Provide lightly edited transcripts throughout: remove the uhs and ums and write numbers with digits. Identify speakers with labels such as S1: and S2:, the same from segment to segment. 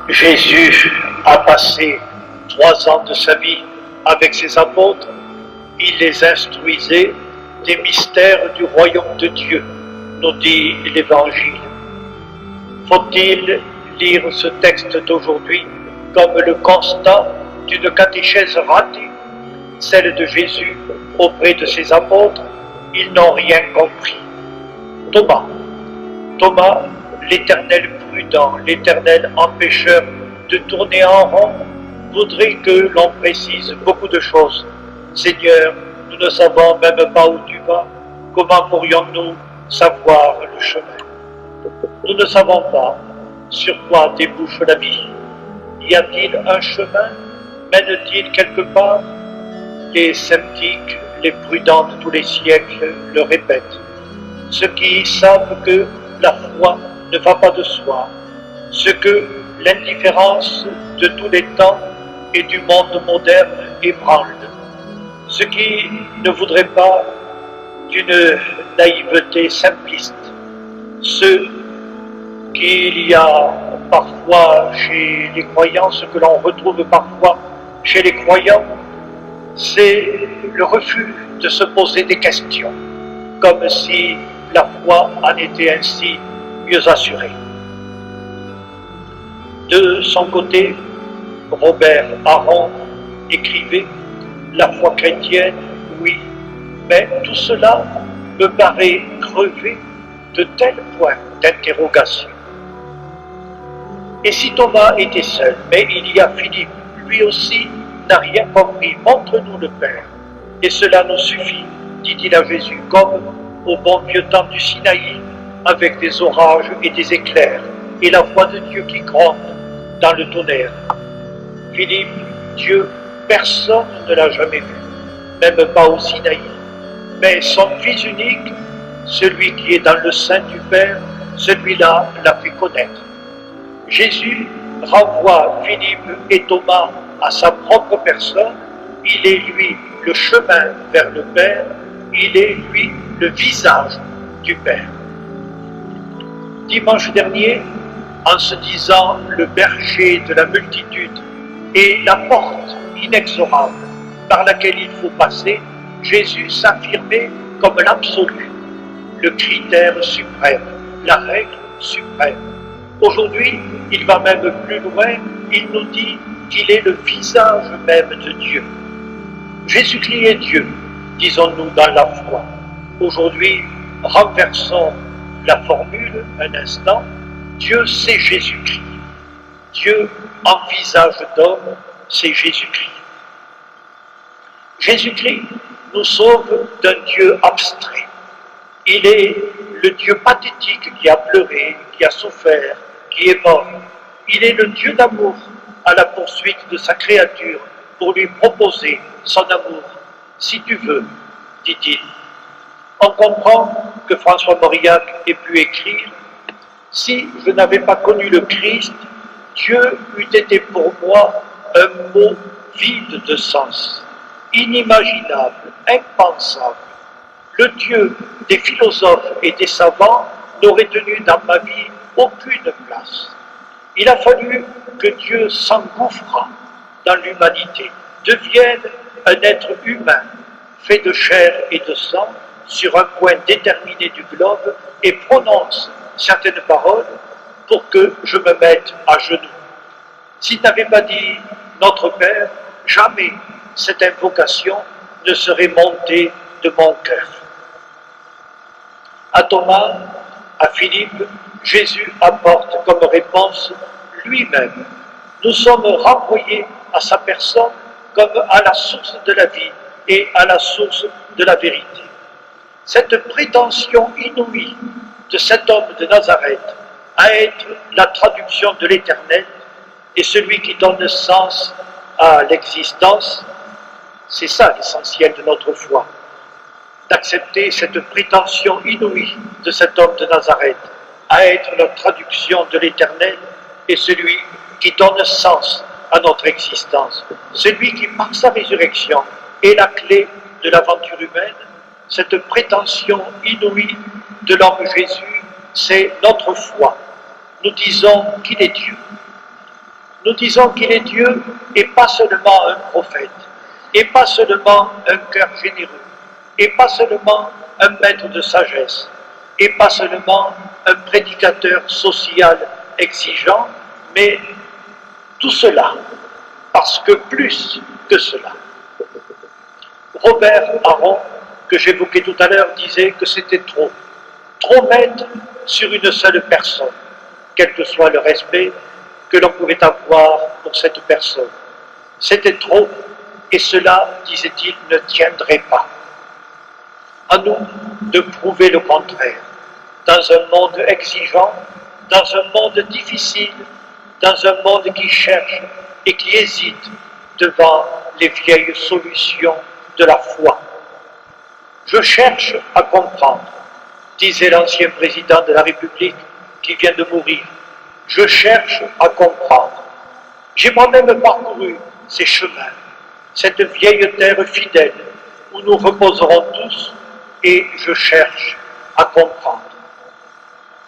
S1: Jésus a passé 3 ans de sa vie avec ses apôtres. Il les instruisait des mystères du royaume de Dieu, nous dit l'Évangile. Faut-il lire ce texte d'aujourd'hui comme le constat d'une catéchèse ratée, celle de Jésus auprès de ses apôtres? Ils n'ont rien compris. Thomas, l'Éternel prudent, l'Éternel empêcheur de tourner en rond, voudrait que l'on précise beaucoup de choses. Seigneur, nous ne savons même pas où tu vas. Comment pourrions-nous savoir le chemin? Nous ne savons pas sur quoi débouche la vie. Y a-t-il un chemin? Mène-t-il quelque part? Les sceptiques, les prudents de tous les siècles le répètent. Ceux qui savent que la foi ne va pas de soi, ce que l'indifférence de tous les temps et du monde moderne ébranle, ceux qui ne voudraient pas d'une naïveté simpliste, ceux qu'il y a parfois chez les croyants, ce que l'on retrouve parfois chez les croyants, c'est le refus de se poser des questions, comme si la foi en était ainsi mieux assurée. De son côté, Robert Aron écrivait « La foi chrétienne, oui, mais tout cela me paraît crever de tels points d'interrogation. » Et si Thomas était seul, mais il y a Philippe, lui aussi n'a rien compris, montre-nous le Père, et cela nous suffit, dit-il à Jésus, comme au bon vieux temps du Sinaï, avec des orages et des éclairs, et la voix de Dieu qui gronde dans le tonnerre. Philippe, Dieu, personne ne l'a jamais vu, même pas au Sinaï, mais son Fils unique, celui qui est dans le sein du Père, celui-là l'a fait connaître. Jésus renvoie Philippe et Thomas à sa propre personne. Il est lui le chemin vers le Père, il est lui le visage du Père. Dimanche dernier, en se disant le berger de la multitude et la porte inexorable par laquelle il faut passer, Jésus s'affirmait comme l'absolu, le critère suprême, la règle suprême. Aujourd'hui, il va même plus loin, il nous dit qu'il est le visage même de Dieu. Jésus-Christ est Dieu, disons-nous dans la foi. Aujourd'hui, renversons la formule un instant. Dieu, c'est Jésus-Christ. Dieu, en visage d'homme, c'est Jésus-Christ. Jésus-Christ nous sauve d'un Dieu abstrait. Il est le Dieu pathétique qui a pleuré, qui a souffert, qui est mort. Il est le Dieu d'amour à la poursuite de sa créature pour lui proposer son amour. Si tu veux, dit-il. On comprend que François Mauriac ait pu écrire « Si je n'avais pas connu le Christ, Dieu eût été pour moi un mot vide de sens, inimaginable, impensable. Le Dieu des philosophes et des savants n'aurait tenu dans ma vie aucune place. Il a fallu que Dieu s'engouffrât dans l'humanité, devienne un être humain, fait de chair et de sang, sur un point déterminé du globe, et prononce certaines paroles pour que je me mette à genoux. S'il n'avait pas dit notre Père, jamais cette invocation ne serait montée de mon cœur. À Thomas, à Philippe, Jésus apporte comme réponse lui-même. Nous sommes renvoyés à sa personne comme à la source de la vie et à la source de la vérité. Cette prétention inouïe de cet homme de Nazareth à être la traduction de l'Éternel et celui qui donne sens à l'existence, c'est ça l'essentiel de notre foi. D'accepter cette prétention inouïe de cet homme de Nazareth à être la traduction de l'Éternel et celui qui donne sens à notre existence, celui qui par sa résurrection est la clé de l'aventure humaine. Cette prétention inouïe de l'homme Jésus, c'est notre foi. Nous disons qu'il est Dieu. nous disons qu'il est Dieu et pas seulement un prophète, et pas seulement un cœur généreux, et pas seulement un maître de sagesse, et pas seulement un prédicateur social exigeant, mais tout cela, parce que plus que cela. Robert Aron, que j'évoquais tout à l'heure, disait que c'était trop mettre sur une seule personne, quel que soit le respect que l'on pouvait avoir pour cette personne. C'était trop, et cela, disait-il, ne tiendrait pas. À nous de prouver le contraire, dans un monde exigeant, dans un monde difficile, dans un monde qui cherche et qui hésite devant les vieilles solutions de la foi. Je cherche à comprendre, disait l'ancien président de la République qui vient de mourir. Je cherche à comprendre. J'ai moi-même parcouru ces chemins, cette vieille terre fidèle où nous reposerons tous, et je cherche à comprendre.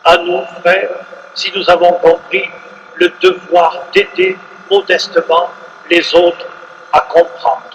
S1: À nous, frères, si nous avons compris le devoir d'aider modestement les autres à comprendre.